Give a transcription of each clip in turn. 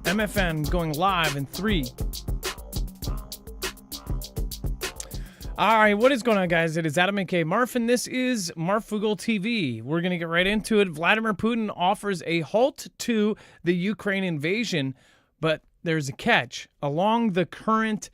MFN going live in 3. All right, what is going on, guys? It is Adam aka Marf, and this is Marfoogle TV. We're going to get right into it. Vladimir Putin offers a halt to the Ukraine invasion, but there's a catch along the current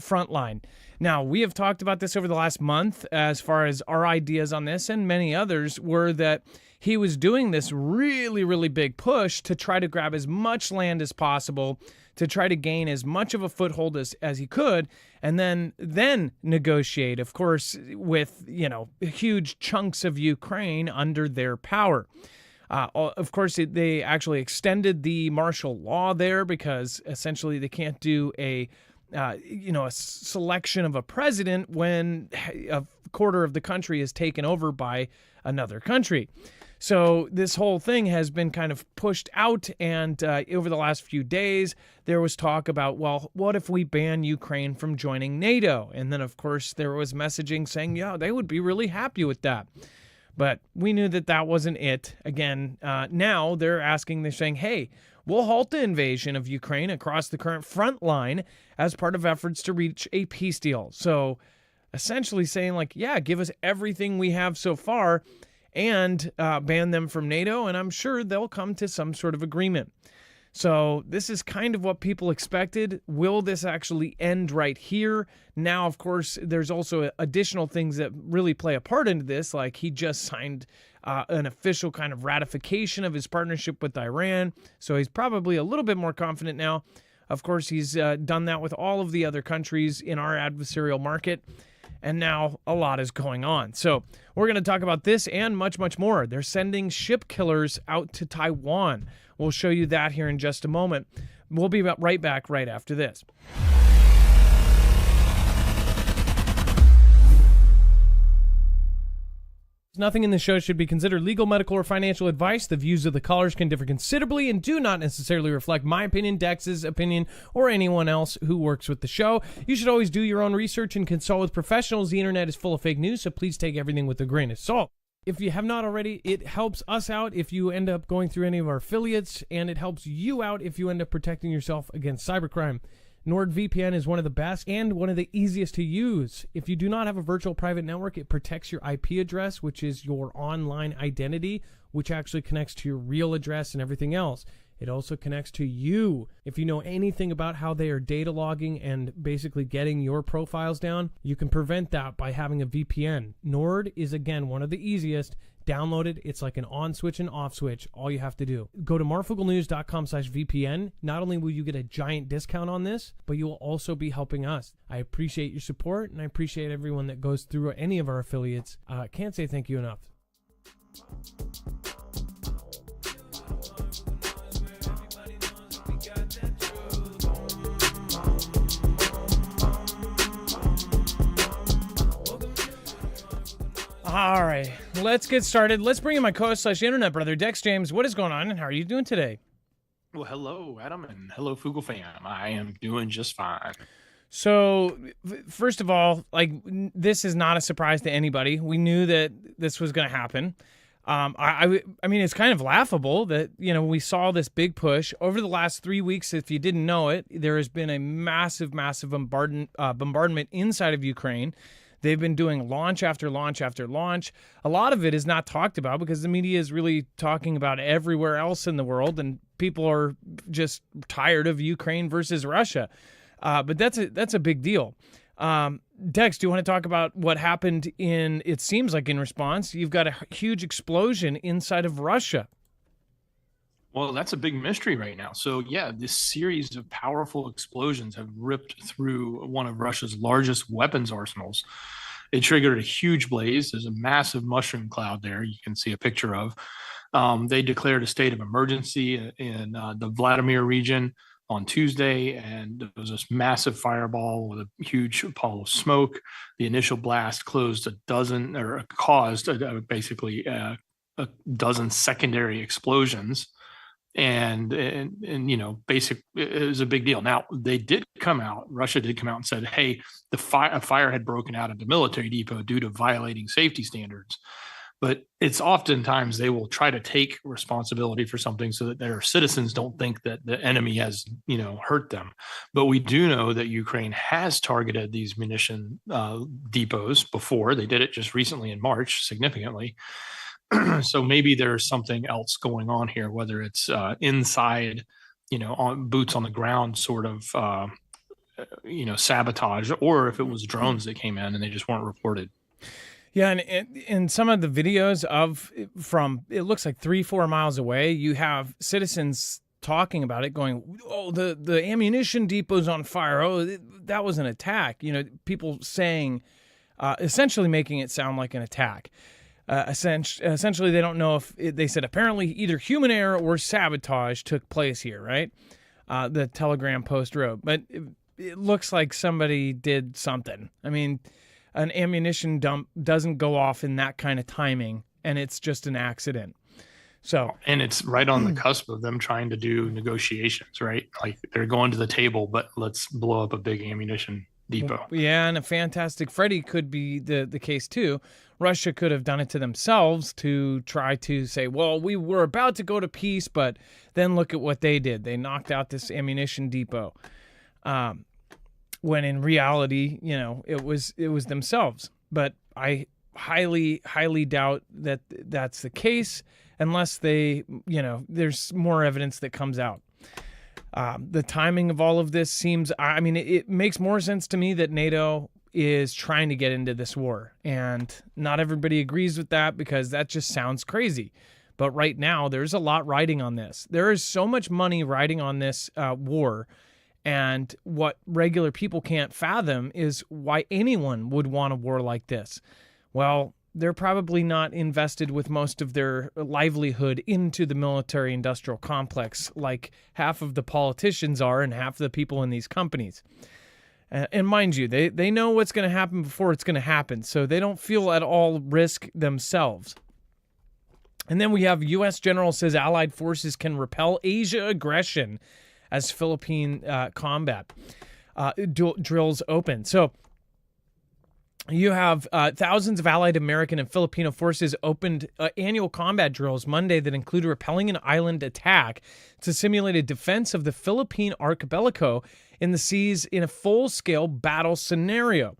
front line. Now, we have talked about this over the last month as far as our ideas on this, and many others were that he was doing this really, really big push to try to grab as much land as possible, to try to gain as much of a foothold as he could, and then negotiate, of course, with, huge chunks of Ukraine under their power. Of course, they actually extended the martial law there because essentially they can't do a selection of a president when a quarter of the country is taken over by another country. So this whole thing has been kind of pushed out, and over the last few days, there was talk about, well, what if we ban Ukraine from joining NATO? And then, of course, there was messaging saying, yeah, they would be really happy with that. But we knew that that wasn't it. Again, now they're saying, hey, we'll halt the invasion of Ukraine across the current front line as part of efforts to reach a peace deal. So essentially saying, like, yeah, give us everything we have so far and ban them from NATO, and I'm sure they'll come to some sort of agreement. So this is kind of what people expected. Will this actually end right here? Now, of course, there's also additional things that really play a part into this, like he just signed an official kind of ratification of his partnership with Iran, so he's probably a little bit more confident now. Of course, he's done that with all of the other countries in our adversarial market. And now a lot is going on. So we're going to talk about this and much, much more. They're sending ship killers out to Taiwan. We'll show you that here in just a moment. We'll be right back right after this. Nothing in the show should be considered legal, medical, or financial advice. The views of the callers can differ considerably and do not necessarily reflect my opinion, Dex's opinion, or anyone else who works with the show. You should always do your own research and consult with professionals. The internet is full of fake news, so please take everything with a grain of salt. If you have not already, it helps us out if you end up going through any of our affiliates, and it helps you out if you end up protecting yourself against cybercrime. NordVPN is one of the best and one of the easiest to use. If you do not have a virtual private network, it protects your IP address, which is your online identity, which actually connects to your real address and everything else. It also connects to you. If you know anything about how they are data logging and basically getting your profiles down, you can prevent that by having a VPN. Nord is, again, one of the easiest. Download it. It's like an on switch and off switch. All you have to do. Go to marfooglenews.com/VPN. Not only will you get a giant discount on this, but you will also be helping us. I appreciate your support, and I appreciate everyone that goes through any of our affiliates. Can't say thank you enough. All right, let's get started. Let's bring in my co-host/internet brother, Dex James. What is going on, and how are you doing today? Well, hello, Adam, and hello, Foogle fam. I am doing just fine. So, first of all, this is not a surprise to anybody. We knew that this was going to happen. I mean, it's kind of laughable that, we saw this big push over the last 3 weeks. If you didn't know it, there has been a massive bombardment inside of Ukraine. They've been doing launch after launch after launch. A lot of it is not talked about because the media is really talking about everywhere else in the world, and people are just tired of Ukraine versus Russia. But that's a big deal. Dex, do you want to talk about what happened it seems like in response? You've got a huge explosion inside of Russia. Well, that's a big mystery right now. So, yeah, this series of powerful explosions have ripped through one of Russia's largest weapons arsenals. It triggered a huge blaze. There's a massive mushroom cloud there you can see a picture of. They declared a state of emergency in the Vladimir region on Tuesday, and there was this massive fireball with a huge pall of smoke. The initial blast caused basically a dozen secondary explosions. And it was a big deal. Now, Russia did come out and said, hey, a fire had broken out at the military depot due to violating safety standards. But it's oftentimes they will try to take responsibility for something so that their citizens don't think that the enemy has, hurt them. But we do know that Ukraine has targeted these munition depots before. They did it just recently in March, significantly. So maybe there's something else going on here, whether it's inside, on boots on the ground sort of, sabotage, or if it was drones that came in and they just weren't reported. Yeah, and in some of the videos from it looks like 3-4 miles away, you have citizens talking about it, going, "Oh, the ammunition depot's on fire. Oh, that was an attack." People saying, essentially making it sound like an attack. Essentially, they don't know if they said apparently either human error or sabotage took place here, right? The Telegram post wrote, but it looks like somebody did something. I mean, an ammunition dump doesn't go off in that kind of timing, and it's just an accident. So, and it's right on the cusp of them trying to do negotiations, right? Like they're going to the table, but let's blow up a big ammunition depot. Yeah, and a Fantastic Freddy could be the case too. Russia could have done it to themselves to try to say, well, we were about to go to peace, but then look at what they did. They knocked out this ammunition depot. When in reality, it was themselves. But I highly, highly doubt that that's the case unless there's more evidence that comes out. The timing of all of this seems, it makes more sense to me that NATO is trying to get into this war. And not everybody agrees with that because that just sounds crazy. But right now, there's a lot riding on this. There is so much money riding on this war. And what regular people can't fathom is why anyone would want a war like this. Well, they're probably not invested with most of their livelihood into the military-industrial complex like half of the politicians are and half of the people in these companies. And mind you, they know what's going to happen before it's going to happen, so they don't feel at all risk themselves. And then we have U.S. General says Allied forces can repel Asia aggression as Philippine combat drills open. So you have thousands of Allied American and Filipino forces opened annual combat drills Monday that include repelling an island attack to simulate a defense of the Philippine archipelago in the seas in a full-scale battle scenario.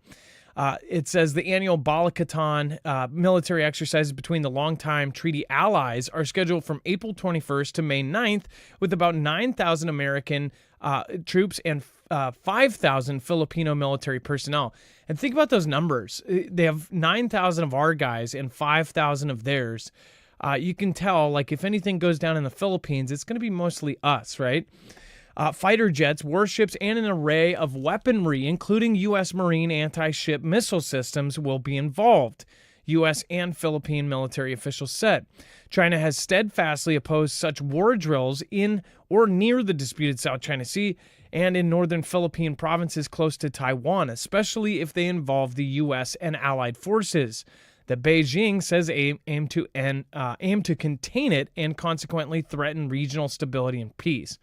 It says the annual Balakatan military exercises between the longtime treaty allies are scheduled from April 21st to May 9th, with about 9,000 American troops and 5,000 Filipino military personnel. And think about those numbers. They have 9,000 of our guys and 5,000 of theirs. You can tell, like, if anything goes down in the Philippines, it's going to be mostly us, right? Fighter jets, warships, and an array of weaponry, including U.S. Marine anti-ship missile systems, will be involved, U.S. and Philippine military officials said. China has steadfastly opposed such war drills in or near the disputed South China Sea and in northern Philippine provinces close to Taiwan, especially if they involve the U.S. and allied forces. That Beijing says aim to contain it and consequently threaten regional stability and peace.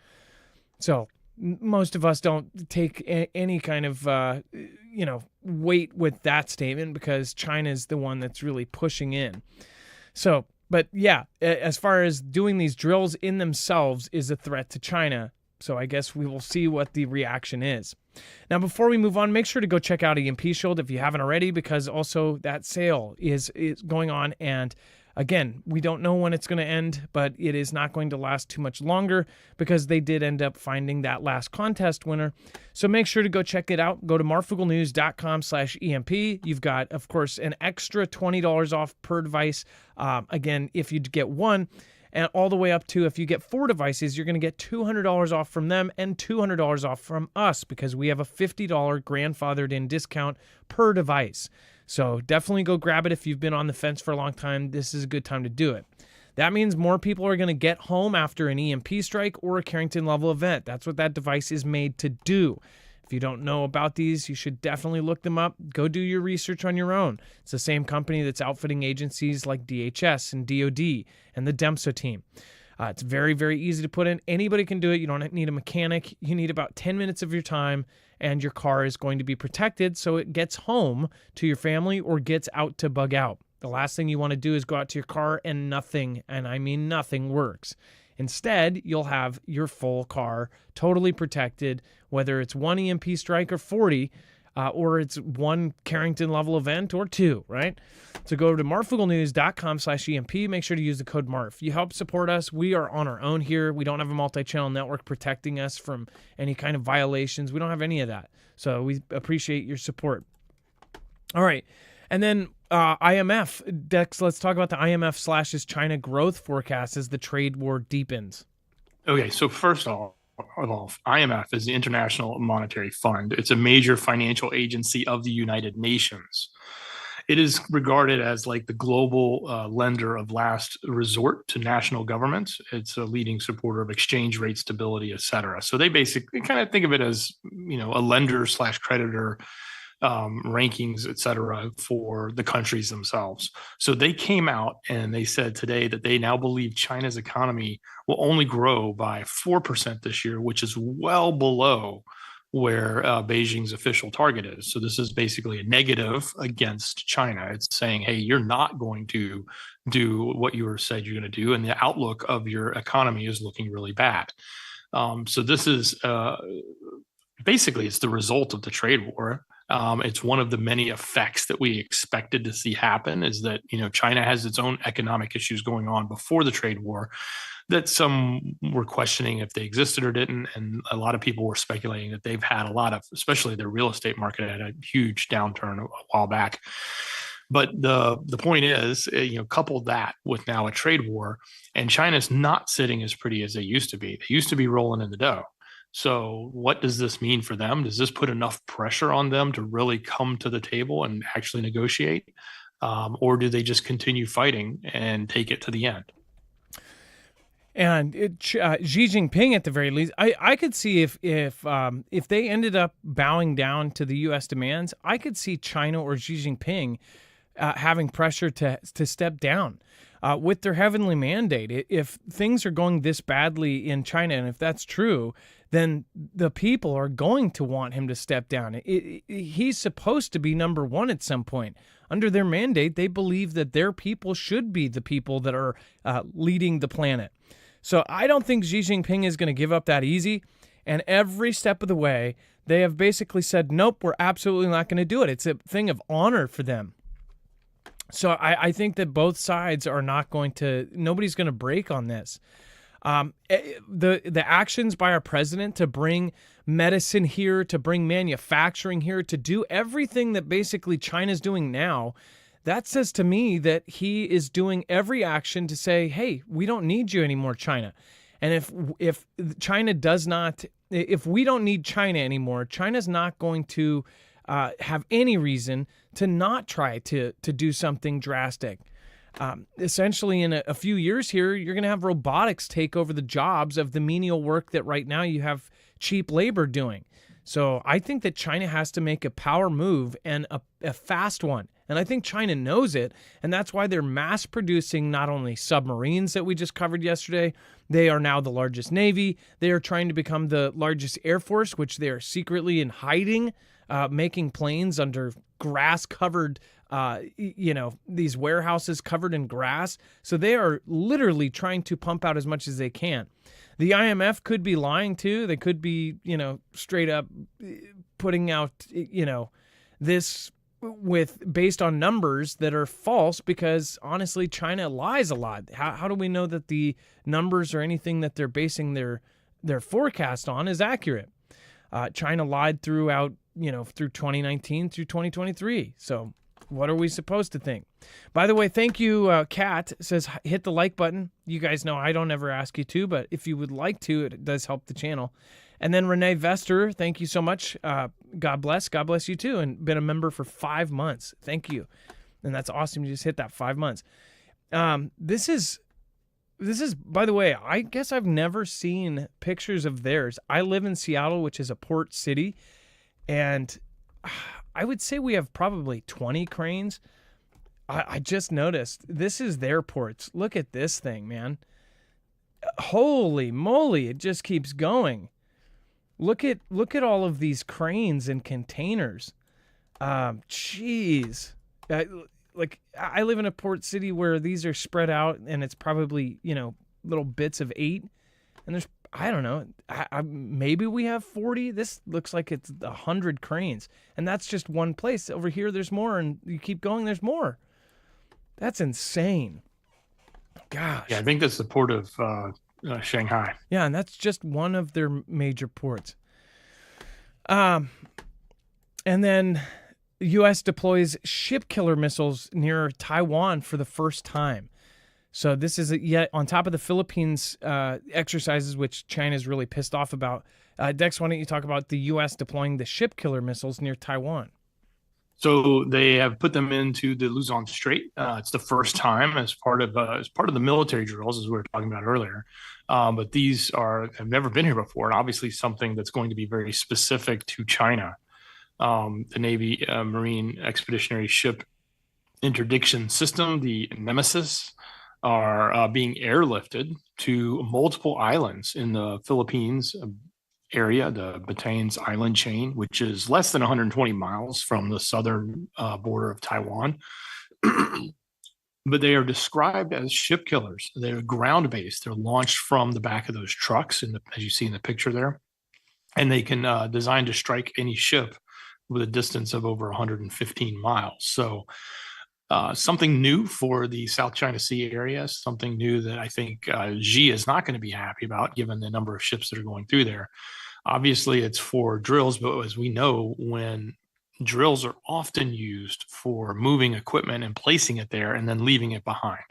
So most of us don't take any kind of, weight with that statement because China is the one that's really pushing in. So, but yeah, as far as doing these drills in themselves is a threat to China. So I guess we will see what the reaction is. Now, before we move on, make sure to go check out EMP Shield if you haven't already, because also that sale is going on. And again, we don't know when it's going to end, but it is not going to last too much longer because they did end up finding that last contest winner. So make sure to go check it out. Go to marfooglenews.com/EMP. You've got, of course, an extra $20 off per device. Again, if you get one, and all the way up to if you get 4 devices, you're going to get $200 off from them and $200 off from us because we have a $50 grandfathered in discount per device. So definitely go grab it if you've been on the fence for a long time. This is a good time to do it. That means more people are going to get home after an EMP strike or a Carrington level event. That's what that device is made to do. If you don't know about these, you should definitely look them up. Go do your research on your own. It's the same company that's outfitting agencies like DHS and DOD and the DEMSO team. It's very, very easy to put in. Anybody can do it. You don't need a mechanic. You need about 10 minutes of your time, and your car is going to be protected so it gets home to your family or gets out to bug out. The last thing you want to do is go out to your car and nothing, and I mean nothing, works. Instead, you'll have your full car totally protected, whether it's one EMP strike or 40, or it's one Carrington level event or 2, right? So go to marfooglenews.com/EMP. Make sure to use the code MARF. You help support us. We are on our own here. We don't have a multi-channel network protecting us from any kind of violations. We don't have any of that. So we appreciate your support. All right. And then IMF. Dex, let's talk about the IMF slashes China growth forecast as the trade war deepens. Okay, so first of all, IMF is the International Monetary Fund. It's a major financial agency of the United Nations. It is regarded as like the global lender of last resort to national governments. It's a leading supporter of exchange rate stability, et cetera. So they basically kind of think of it as, a lender / creditor rankings, et cetera, for the countries themselves. So they came out and they said today that they now believe China's economy will only grow by 4% this year, which is well below where Beijing's official target is. So this is basically a negative against China. It's saying, hey, you're not going to do what you said you're going to do, and the outlook of your economy is looking really bad. So this is basically it's the result of the trade war. It's one of the many effects that we expected to see happen, is that, China has its own economic issues going on before the trade war that some were questioning if they existed or didn't. And a lot of people were speculating that they've had a lot of, especially their real estate market had a huge downturn a while back. But the point is, couple that with now a trade war, and China's not sitting as pretty as they used to be. They used to be rolling in the dough. So what does this mean for them? Does this put enough pressure on them to really come to the table and actually negotiate? Or do they just continue fighting and take it to the end? And Xi Jinping, at the very least, I could see if they ended up bowing down to the U.S. demands, I could see China or Xi Jinping having pressure to step down. With their heavenly mandate, if things are going this badly in China, and if that's true, then the people are going to want him to step down. He's supposed to be number one at some point. Under their mandate, they believe that their people should be the people that are leading the planet. So I don't think Xi Jinping is going to give up that easy. And every step of the way, they have basically said, nope, we're absolutely not going to do it. It's a thing of honor for them. So I think that both sides are nobody's going to break on this. The actions by our president to bring medicine here, to bring manufacturing here, to do everything that basically China's doing now, that says to me that he is doing every action to say, hey, we don't need you anymore, China. And if China does not, if we don't need China anymore, China's not going to have any reason to not try to do something drastic. Essentially, in a few years here, you're going to have robotics take over the jobs of the menial work that right now you have cheap labor doing. So I think that China has to make a power move, and a fast one. And I think China knows it, and that's why they're mass producing not only submarines that we just covered yesterday, they are now the largest Navy. They are trying to become the largest Air Force, which they are secretly in hiding, making planes under grass-covered, these warehouses covered in grass. So they are literally trying to pump out as much as they can. The IMF could be lying too. They could be, straight up putting out, this based on numbers that are false, because honestly, China lies a lot. How do we know that the numbers or anything that they're basing their forecast on is accurate? China lied throughout, through 2019 through 2023. So what are we supposed to think? By the way, thank you. Kat says, hit the like button. You guys know I don't ever ask you to, but if you would like to, it does help the channel. And then Renee Vester, thank you so much. God bless. God bless you too. And been a member for 5 months. Thank you. And that's awesome. You just hit that 5 months. This is, by the way, I guess I've never seen pictures of theirs. I live in Seattle, which is a port city. And I would say we have probably 20 cranes. I just noticed this is their ports. Look at this thing, man. Holy moly. It just keeps going. Look at all of these cranes and containers. Jeez. like I live in a port city where these are spread out, and it's probably little bits of 8, and there's I don't know, maybe we have 40. This looks like it's 100 cranes, and that's just one place. Over here, there's more, and you keep going, there's more. That's insane. Gosh. Yeah, I think that's the port of Shanghai. Yeah, and that's just one of their major ports. And then the U.S. deploys ship killer missiles near Taiwan for the first time. So this is yet on top of the Philippines exercises, which China's really pissed off about. Dex, why don't you talk about the U.S. deploying the ship killer missiles near Taiwan? So they have put them into the Luzon Strait. It's the first time as part of the military drills, as we were talking about earlier. But these have never been here before, and obviously something that's going to be very specific to China. The Navy Marine Expeditionary Ship Interdiction System, the Nemesis, are being airlifted to multiple islands in the Philippines area, the Batanes Island chain, which is less than 120 miles from the southern border of Taiwan. But they are described as ship killers. They're ground-based. They're launched from the back of those trucks, as you see in the picture there. And they can designed to strike any ship with a distance of over 115 miles. So something new for the South China Sea area, something new that I think Xi is not going to be happy about, given the number of ships that are going through there. Obviously, it's for drills, but as we know, when drills are often used for moving equipment and placing it there and then leaving it behind.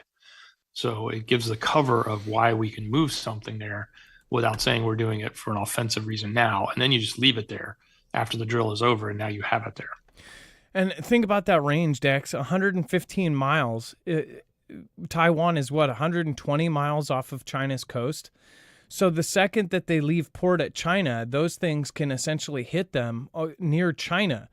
So it gives the cover of why we can move something there without saying we're doing it for an offensive reason now. And then you just leave it there after the drill is over, and now you have it there. And think about that range, Dex, 115 miles. Taiwan is 120 miles off of China's coast. So the second that they leave port at China, those things can essentially hit them near China.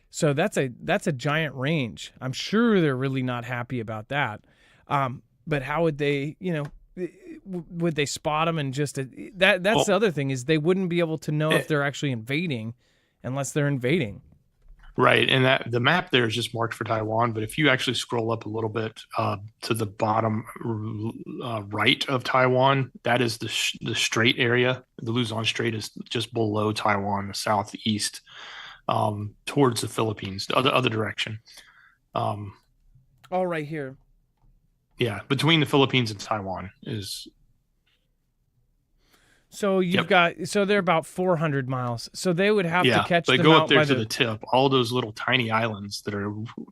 So that's a giant range. I'm sure they're really not happy about that. But how would they, would they spot them and just that's the other thing is they wouldn't be able to know if they're actually invading unless they're invading. Right, and that the map there is just marked for Taiwan, but if you actually scroll up a little bit to the bottom right of Taiwan, that is the strait area. The Luzon Strait is just below Taiwan, the southeast, towards the Philippines, the other direction. All right here. Yeah, between the Philippines and Taiwan is. So so they're about 400 miles. So they would have to catch them go out up there by to the tip. All those little tiny islands that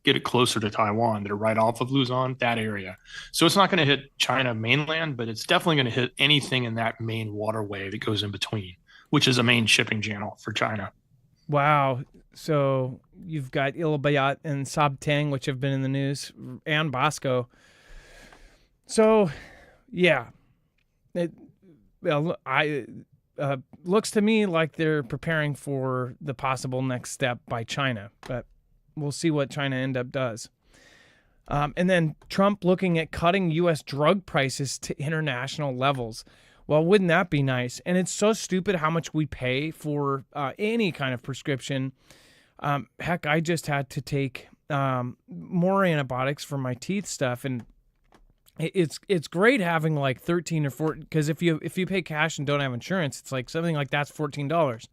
get it closer to Taiwan that are right off of Luzon, that area. So it's not going to hit China mainland, but it's definitely going to hit anything in that main waterway that goes in between, which is a main shipping channel for China. Wow. So you've got Ilbayat and Sabtang, which have been in the news, and Bosco. So, yeah. Looks to me like they're preparing for the possible next step by China, but we'll see what China end up does. And then Trump looking at cutting U.S. drug prices to international levels. Well, wouldn't that be nice? And it's so stupid how much we pay for any kind of prescription. Heck, I just had to take more antibiotics for my teeth stuff, and it's great having like 13 or 14, because if you pay cash and don't have insurance, it's like something like that's $14.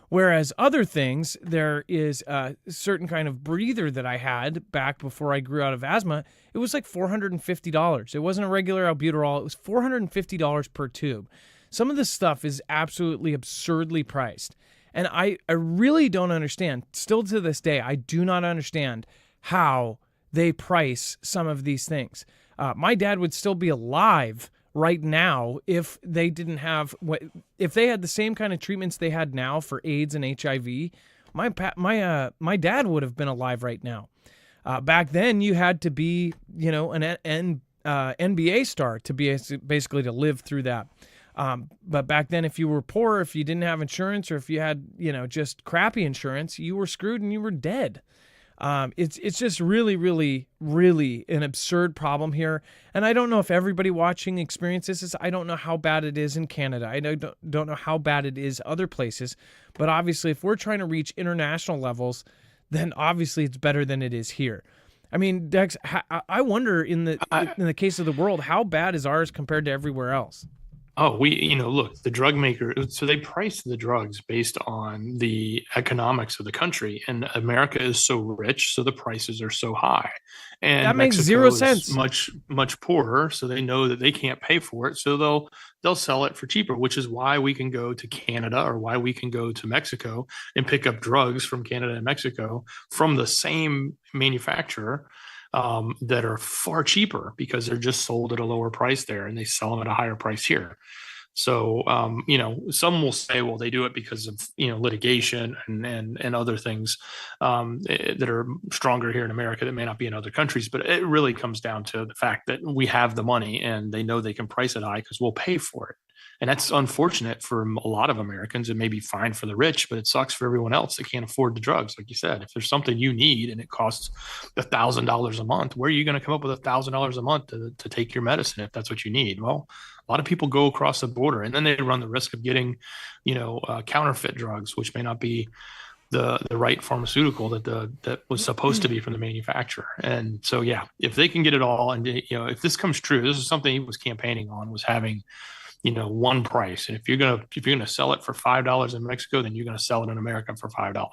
Whereas other things, there is a certain kind of breather that I had back before I grew out of asthma. It was like $450. It wasn't a regular albuterol. It was $450 per tube. Some of this stuff is absolutely absurdly priced. And I really don't understand. Still to this day, I do not understand how they price some of these things. My dad would still be alive right now if they didn't have if they had the same kind of treatments they had now for AIDS and HIV. My dad would have been alive right now. Back then, you had to be an NBA star to be basically to live through that. But back then, if you were poor, if you didn't have insurance, or if you had just crappy insurance, you were screwed and you were dead. It's just really, really, really an absurd problem here. And I don't know if everybody watching experiences this. I don't know how bad it is in Canada. I don't know how bad it is other places. But obviously, if we're trying to reach international levels, then obviously it's better than it is here. I mean, Dex, I wonder in the case of the world, how bad is ours compared to everywhere else? Oh, look, the drug maker, so they price the drugs based on the economics of the country. And America is so rich, so the prices are so high. That And makes zero Mexico is sense. much, much poorer, so they know that they can't pay for it. So they'll sell it for cheaper, which is why we can go to Canada or why we can go to Mexico and pick up drugs from Canada and Mexico from the same manufacturer that are far cheaper because they're just sold at a lower price there and they sell them at a higher price here. So, some will say, well, they do it because of, litigation and other things that are stronger here in America that may not be in other countries. But it really comes down to the fact that we have the money and they know they can price it high because we'll pay for it. And that's unfortunate for a lot of Americans. It may be fine for the rich, but it sucks for everyone else that can't afford the drugs. Like you said, if there's something you need and it costs $1,000 a month, where are you going to come up with $1,000 a month to take your medicine if that's what you need? Well, a lot of people go across the border and then they run the risk of getting, counterfeit drugs, which may not be the right pharmaceutical that was supposed to be from the manufacturer. And so, yeah, if they can get it all, and if this comes true, this is something he was campaigning on, was having one price. And if you're gonna sell it for $5 in Mexico, then you're gonna sell it in America for $5.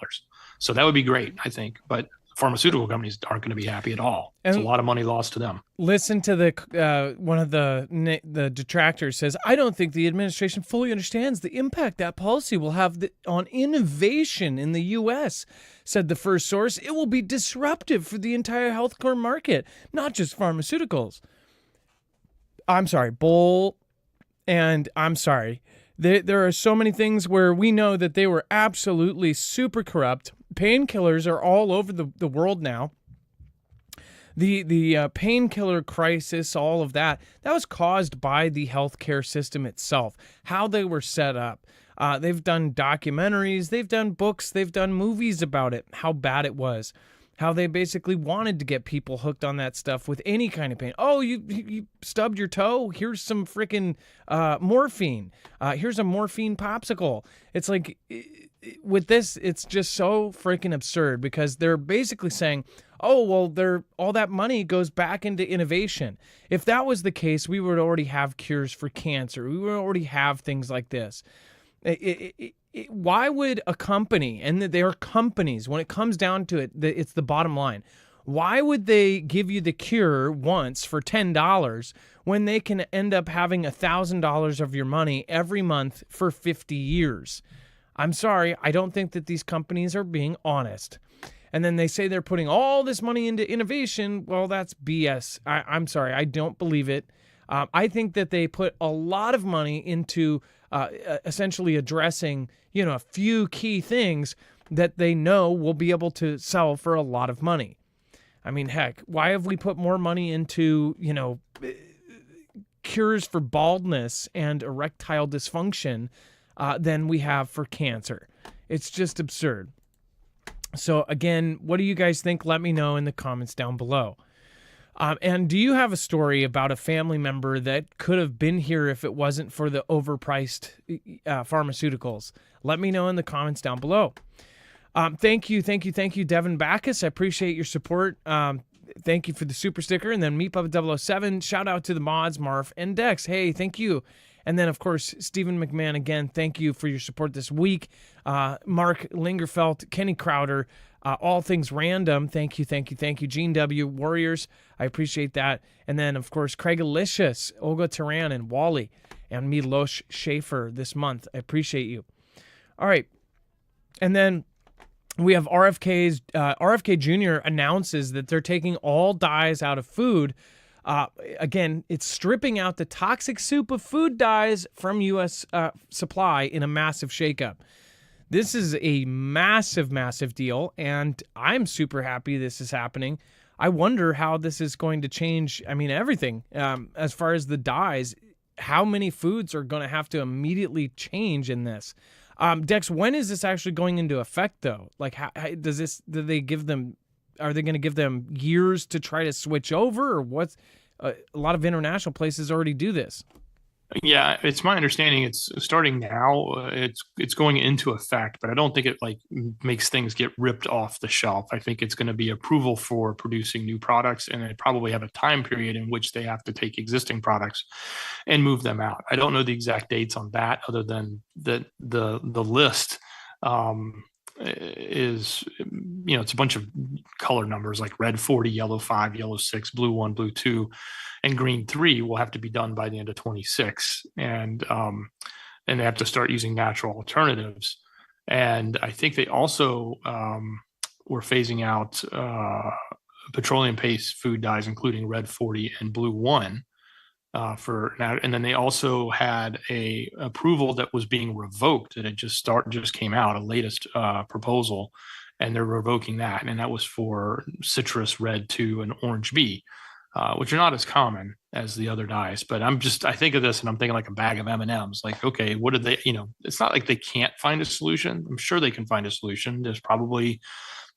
So that would be great, I think. But pharmaceutical companies aren't going to be happy at all. It's a lot of money lost to them. Listen to the one of the detractors says, I don't think the administration fully understands the impact that policy will have on innovation in the U.S., said the first source. It will be disruptive for the entire healthcare market, not just pharmaceuticals. I'm sorry, bull, and I'm sorry. There are so many things where we know that they were absolutely super corrupt. Painkillers are all over the world now. The painkiller crisis, all of that was caused by the healthcare system itself, how they were set up. They've done documentaries, they've done books, they've done movies about it, how bad it was, how they basically wanted to get people hooked on that stuff with any kind of pain. Oh, you stubbed your toe? Here's some freaking morphine. Here's a morphine popsicle. It's like, with this, it's just so freaking absurd because they're basically saying, oh, well, all that money goes back into innovation. If that was the case, we would already have cures for cancer. We would already have things like this. Why would a company, and they are companies, when it comes down to it, it's the bottom line. Why would they give you the cure once for $10 when they can end up having $1,000 of your money every month for 50 years? I'm sorry, I don't think that these companies are being honest. And then they say they're putting all this money into innovation. Well, that's BS. I'm sorry, I don't believe it. I think that they put a lot of money into essentially addressing, a few key things that they know will be able to sell for a lot of money. I mean, heck, why have we put more money into, cures for baldness and erectile dysfunction than we have for cancer? It's just absurd. So again, what do you guys think? Let me know in the comments down below. And do you have a story about a family member that could have been here if it wasn't for the overpriced pharmaceuticals? Let me know in the comments down below. Thank you, Devin Backus. I appreciate your support. Thank you for the super sticker. And then Meatpuppet007, shout out to the mods, Marf and Dex. Hey, thank you. And then, of course, Stephen McMahon, again, thank you for your support this week. Mark Lingerfelt, Kenny Crowder, All Things Random, thank you. Gene W. Warriors, I appreciate that. And then, of course, Craig Alicious, Olga Turan, and Wally, and Milosh Schaefer this month. I appreciate you. All right. And then we have RFK Jr. announces that they're taking all dyes out of food. Again, it's stripping out the toxic soup of food dyes from U.S. supply in a massive shakeup. This is a massive, massive deal, and I'm super happy this is happening. I wonder how this is going to change, everything. As far as the dyes, how many foods are going to have to immediately change in this? Dex, when is this actually going into effect, though? Like, are they going to give them years to try to switch over, or what's? A lot of international places already do this. Yeah, it's my understanding it's starting now. It's going into effect, but I don't think it like makes things get ripped off the shelf. I think it's going to be approval for producing new products, and they probably have a time period in which they have to take existing products and move them out. I don't know the exact dates on that, other than that the list is, it's a bunch of color numbers like red 40, yellow 5, yellow 6, blue 1, blue 2, and green 3 will have to be done by the end of 26. And they have to start using natural alternatives. And I think they also were phasing out petroleum-based food dyes, including red 40 and blue 1. For now, and then they also had a approval that was being revoked that had just came out, a latest proposal, and they're revoking that, and that was for citrus red 2 and orange B, which are not as common as the other dyes. But I think of this and I'm thinking like a bag of M&Ms. Like, okay, what did they? It's not like they can't find a solution. I'm sure they can find a solution. There's probably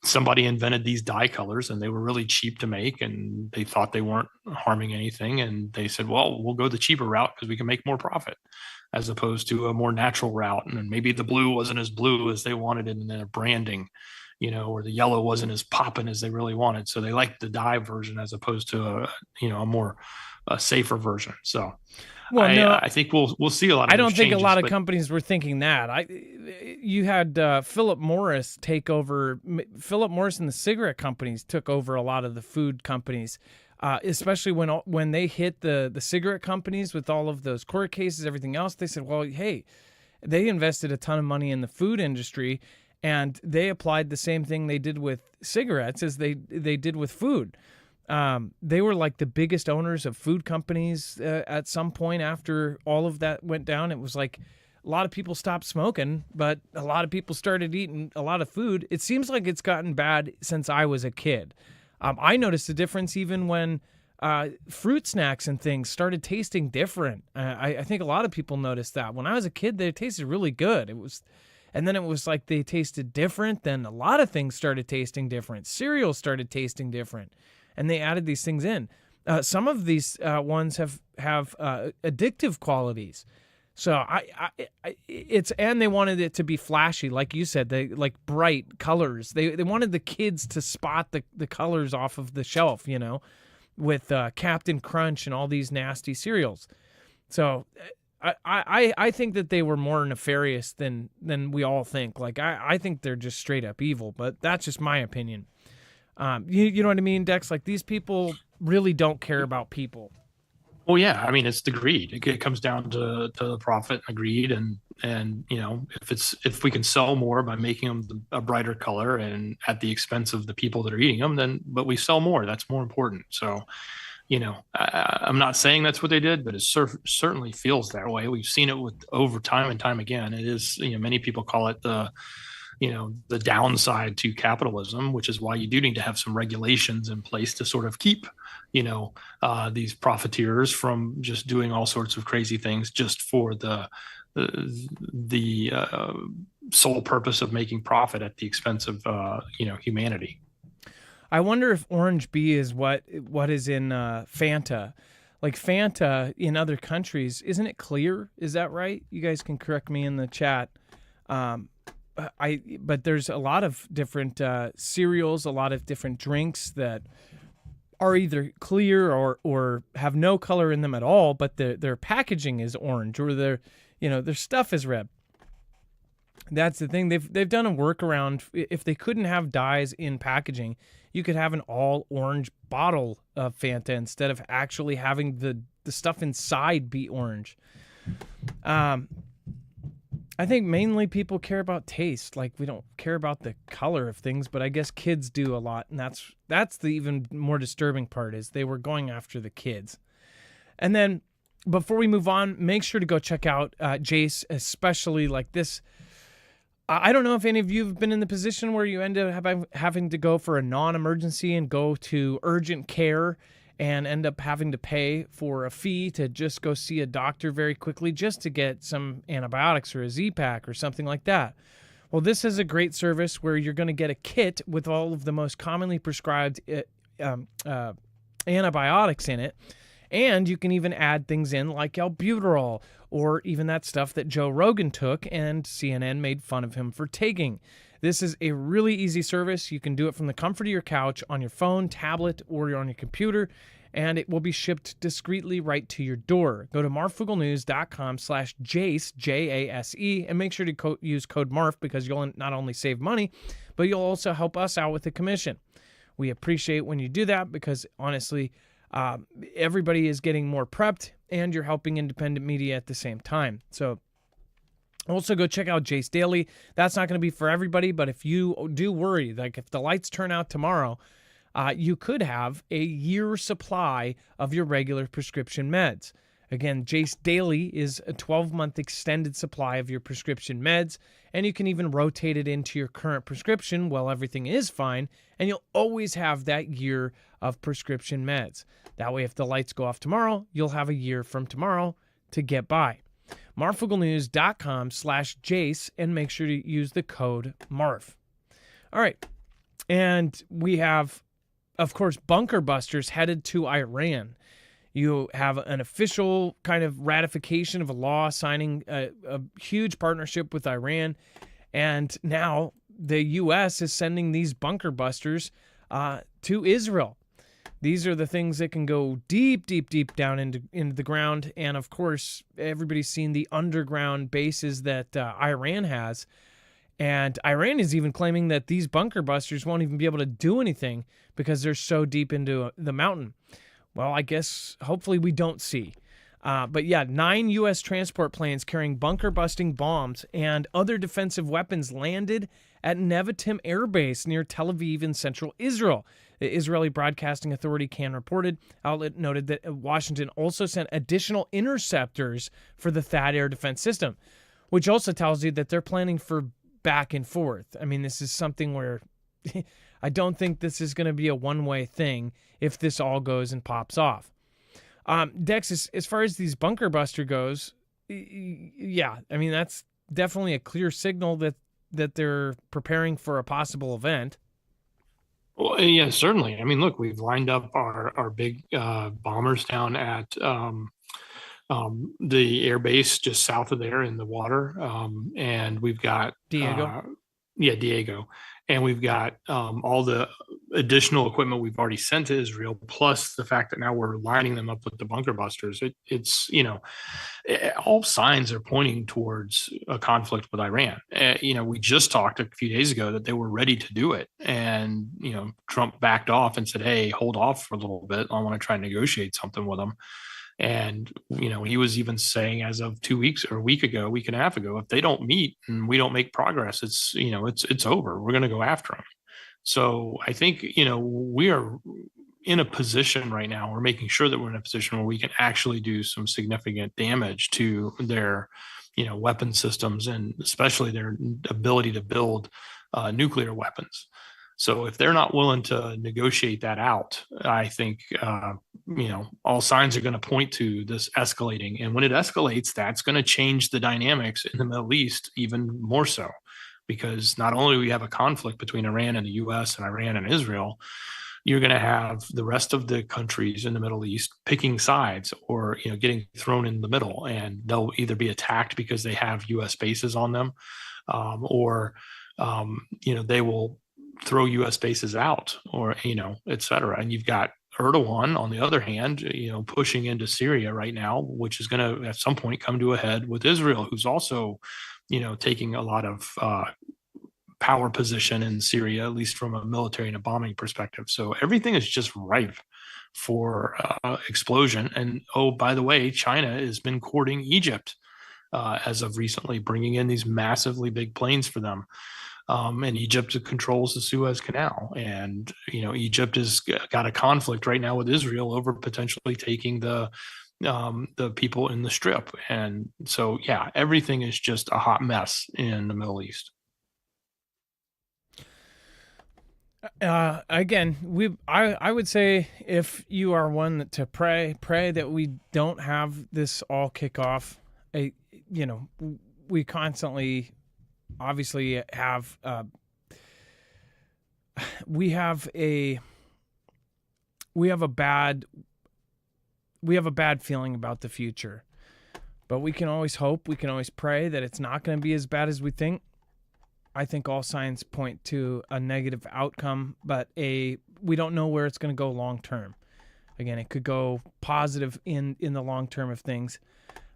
somebody invented these dye colors and they were really cheap to make and they thought they weren't harming anything. And they said, well, we'll go the cheaper route because we can make more profit, as opposed to a more natural route. And then maybe the blue wasn't as blue as they wanted it in their branding, or the yellow wasn't as popping as they really wanted. So they liked the dye version as opposed to a more safer version. So Well, no, I think we'll see a lot of I don't those think a changes, lot of but companies were thinking that. You had Philip Morris take over. Philip Morris and the cigarette companies took over a lot of the food companies, especially when they hit the cigarette companies with all of those court cases, everything else. They said, well, hey, they invested a ton of money in the food industry, and they applied the same thing they did with cigarettes as they did with food. They were like the biggest owners of food companies at some point after all of that went down. It was like a lot of people stopped smoking, but a lot of people started eating a lot of food. It seems like it's gotten bad since I was a kid. I noticed a difference even when fruit snacks and things started tasting different. I think a lot of people noticed that. When I was a kid, they tasted really good. And then it was like they tasted different. Then a lot of things started tasting different. Cereal started tasting different. And they added these things in. Some of these ones have addictive qualities. So and they wanted it to be flashy, like you said, they like bright colors. They wanted the kids to spot the colors off of the shelf, with Captain Crunch and all these nasty cereals. So I think that they were more nefarious than we all think. Like I think they're just straight up evil, but that's just my opinion. You know what I mean, Dex? Like these people really don't care about people. well, yeah, I mean, it's the greed. It comes down to the profit and the greed, and if we can sell more by making them a brighter color and at the expense of the people that are eating them, but we sell more. That's more important. So, I'm not saying that's what they did, but it certainly feels that way. We've seen it with over time and time again. It is, many people call it the downside to capitalism, which is why you do need to have some regulations in place to sort of keep, these profiteers from just doing all sorts of crazy things just for the sole purpose of making profit at the expense of, humanity. I wonder if Orange B is what is in Fanta. Like Fanta in other countries, isn't it clear? Is that right? You guys can correct me in the chat. But there's a lot of different cereals, a lot of different drinks that are either clear or have no color in them at all, but their packaging is orange or their stuff is red. That's the thing. They've done a workaround. If they couldn't have dyes in packaging, you could have an all orange bottle of Fanta instead of actually having the stuff inside be orange. I think mainly people care about taste. Like we don't care about the color of things, but I guess kids do a lot, and that's the even more disturbing part is they were going after the kids. And then before we move on, make sure to go check out Jace, especially like this. I don't know if any of you have been in the position where you end up having to go for a non-emergency and go to urgent care and end up having to pay for a fee to just go see a doctor very quickly just to get some antibiotics or a Z-Pack or something like that. Well, this is a great service where you're going to get a kit with all of the most commonly prescribed antibiotics in it, And you can even add things in like albuterol, or even that stuff that Joe Rogan took and CNN made fun of him for taking. This is a really easy service. You can do it from the comfort of your couch, on your phone, tablet, or on your computer, and it will be shipped discreetly right to your door. Go to marfooglenews.com/Jace, Jase, and make sure to use code MARF, because you'll not only save money, but you'll also help us out with the commission. We appreciate when you do that, because honestly, everybody is getting more prepped, and you're helping independent media at the same time. So also go check out Jace Daily. That's not going to be for everybody, but if you do worry, like if the lights turn out tomorrow, you could have a year supply of your regular prescription meds. Again, Jace Daily is a 12-month extended supply of your prescription meds, and you can even rotate it into your current prescription while everything is fine, and you'll always have that year of prescription meds. That way, if the lights go off tomorrow, you'll have a year from tomorrow to get by. marfooglenews.com/Jace, and make sure to use the code MARF. All right, and we have, of course, bunker busters headed to Iran. You have an official kind of ratification of a law signing a huge partnership with Iran. And now the U.S. is sending these bunker busters to Israel. These are the things that can go deep, deep, deep down into the ground. And, of course, everybody's seen the underground bases that Iran has. And Iran is even claiming that these bunker busters won't even be able to do anything because they're so deep into the mountain. Well, I guess hopefully we don't see. But yeah, 9 U.S. transport planes carrying bunker-busting bombs and other defensive weapons landed at Nevatim Air Base near Tel Aviv in central Israel. The Israeli Broadcasting Authority CAN reported. Outlet noted that Washington also sent additional interceptors for the THAAD air defense system, which also tells you that they're planning for back and forth. I mean, this is something where I don't think this is going to be a one-way thing if this all goes and pops off. Dex, as far as these bunker buster goes, yeah, I mean, that's definitely a clear signal that they're preparing for a possible event. Well, yeah, certainly. I mean, look, we've lined up our big bombers down at the air base just south of there in the water, and we've got Diego. Diego, and we've got all the additional equipment we've already sent to Israel, plus the fact that now we're lining them up with the bunker busters. It's all signs are pointing towards a conflict with Iran. We just talked a few days ago that they were ready to do it, and Trump backed off and said, "Hey, hold off for a little bit. I want to try and negotiate something with them." And, he was even saying as of 2 weeks or a week and a half ago, if they don't meet and we don't make progress, it's over. We're going to go after them. So I think, we are in a position right now. We're making sure that we're in a position where we can actually do some significant damage to their, weapon systems, and especially their ability to build nuclear weapons. So if they're not willing to negotiate that out, I think, all signs are going to point to this escalating. And when it escalates, that's going to change the dynamics in the Middle East even more so, because not only do we have a conflict between Iran and the U.S. and Iran and Israel, you're going to have the rest of the countries in the Middle East picking sides or, getting thrown in the middle, and they'll either be attacked because they have U.S. bases on them, or they will throw U.S. bases out, or, et cetera. And you've got Erdogan, on the other hand, pushing into Syria right now, which is going to at some point come to a head with Israel, who's also, taking a lot of power position in Syria, at least from a military and a bombing perspective. So everything is just ripe for explosion. And, oh, by the way, China has been courting Egypt as of recently, bringing in these massively big planes for them. And Egypt controls the Suez Canal. And, Egypt has got a conflict right now with Israel over potentially taking the people in the Strip. And so, yeah, everything is just a hot mess in the Middle East. Again, I would say, if you are one to pray that we don't have this all kick off. We constantly obviously have we have a bad we have a bad feeling about the future. But we can always hope, we can always pray that it's not going to be as bad as we think. I think all signs point to a negative outcome, but we don't know where it's going to go long term. Again, it could go positive in the long term of things.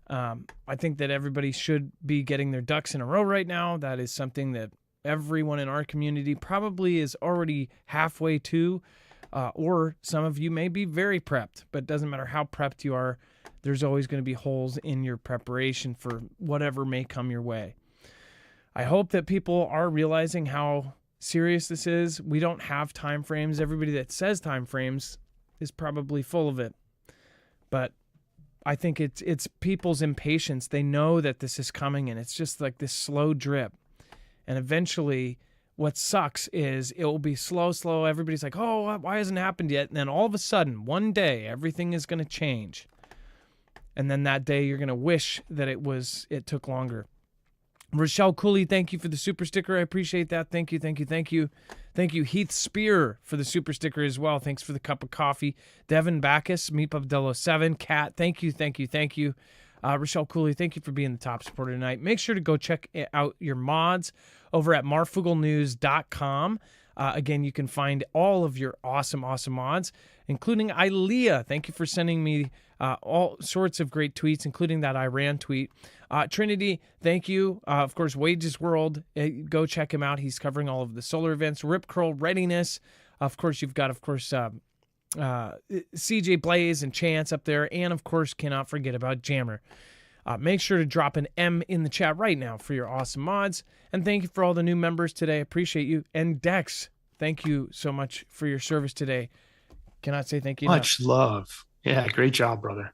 I think that everybody should be getting their ducks in a row right now. That is something that everyone in our community probably is already halfway to, or some of you may be very prepped, but it doesn't matter how prepped you are. There's always going to be holes in your preparation for whatever may come your way. I hope that people are realizing how serious this is. We don't have time frames. Everybody that says time frames is probably full of it. But I think it's people's impatience. They know that this is coming, and it's just like this slow drip. And eventually what sucks is it will be slow. Everybody's like, oh, why hasn't it happened yet? And then all of a sudden, one day, everything is going to change. And then that day, you're going to wish that it took longer. Rochelle Cooley, thank you for the super sticker. I appreciate that. Thank you. Thank you, Heath Spear, for the super sticker as well. Thanks for the cup of coffee. Devin Backus, Meepup007, Kat, thank you. Rochelle Cooley, thank you for being the top supporter tonight. Make sure to go check out your mods over at marfooglenews.com. Again, you can find all of your awesome mods, including Ilea. Thank you for sending me all sorts of great tweets, including that Iran tweet. Trinity, thank you. Of course, Wages World, go check him out. He's covering all of the solar events. Rip Curl Readiness. Of course, you've got, CJ Blaze and Chance up there. And, of course, cannot forget about Jammer. Make sure to drop an M in the chat right now for your awesome mods. And thank you for all the new members today. Appreciate you. And Dex, thank you so much for your service today. Cannot say thank you enough. Much love. Yeah, great job, brother.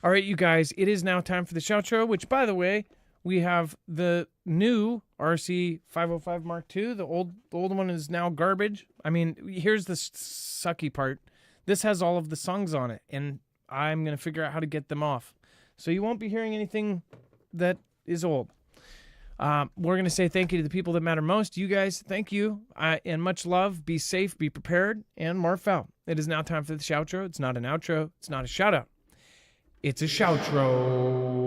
All right, you guys, it is now time for the shout show, which, by the way, we have the new RC 505 Mark II. The old one is now garbage. I mean, here's the sucky part. This has all of the songs on it, and I'm going to figure out how to get them off. So you won't be hearing anything that is old. We're going to say thank you to the people that matter most. You guys, thank you, and much love. Be safe, be prepared, and Marf out. It is now time for the shoutro. It's not an outro. It's not a shout-out. It's a shoutro.